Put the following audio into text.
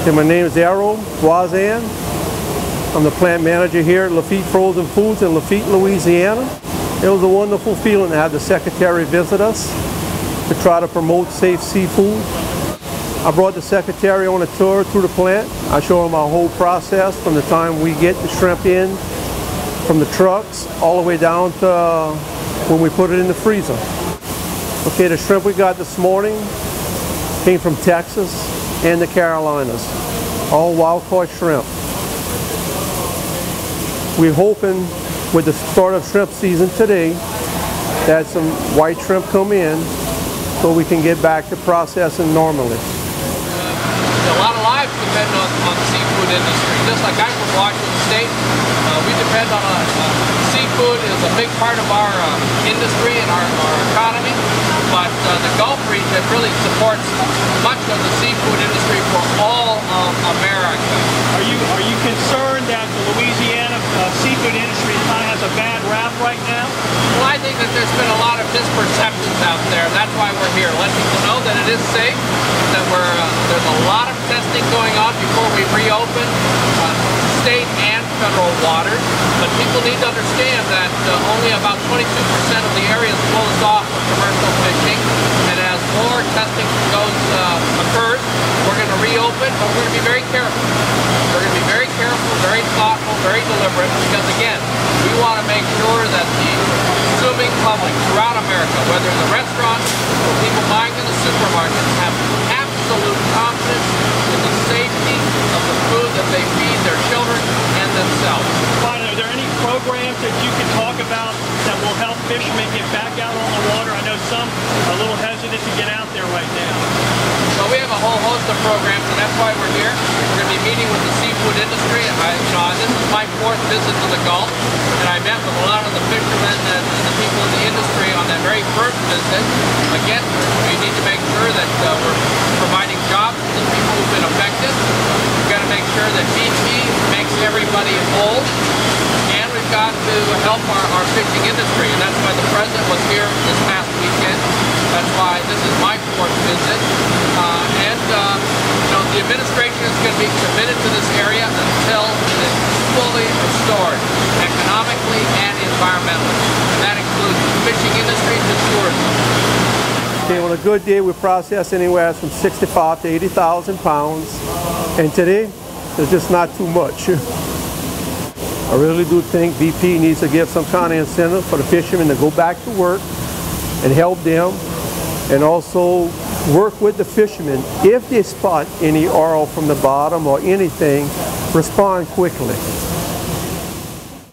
Okay, my name is Errol Voisin. I'm the plant manager here at Lafitte Frozen Foods in Lafitte, Louisiana. It was a wonderful feeling to have the secretary visit us to try to promote safe seafood. I brought the secretary on a tour through the plant. I showed him our whole process from the time we get the shrimp in from the trucks all the way down to when we put it in the freezer. Okay, the shrimp we got this morning came from Texas and the Carolinas, all wild-caught shrimp. We're hoping with the start of shrimp season today that some white shrimp come in so we can get back to processing normally. A lot of lives depend on the seafood industry. Just like I'm from Washington State, we depend on seafood is a big part of our industry and our economy. But the Gulf region really supports much of the seafood industry for all of America. Are you concerned that the Louisiana seafood industry kind of has a bad rap right now? Well, I think that there's been a lot of misperceptions out there. That's why we're here. Let people know that it is safe, that there's a lot of testing going on before we reopen state and federal waters. But people need to understand that only about 22% of the area is closed off for commercial fishing. And as more testing occurs, we're going to reopen, but we're going to be very careful. We're going to be very careful, very thoughtful, very deliberate, because again, we want to make sure that the consuming public throughout America, whether in the restaurants or people buying in the supermarkets, have absolute confidence in the safety of the food that they feed their children and themselves. Fine. Are there any programs that you can talk about that will help fishermen get back out on the water? I know some are a little hesitant to get out there right now. Well, we have a whole host of programs, and that's why we're here. We're going to be meeting with the seafood industry. This is my 4th visit to the Gulf, and I met with a lot of the fishermen and the people in the industry on that very first visit. Again, we need to make sure that we're providing jobs to the people who've been affected. We've got to make sure that BP makes everybody whole, and we've got to help our fishing industry, and that's why the President was here this past weekend. That's why this is my 4th visit. The administration is going to be committed to this area until it is fully restored, economically and environmentally. And that includes the fishing industry to tourism. Okay, on a good day we process anywhere from 65 to 80,000 pounds, and today there's just not too much. I really do think BP needs to give some kind of incentive for the fishermen to go back to work and help them, and also work with the fishermen. If they spot any oil from the bottom or anything, respond quickly.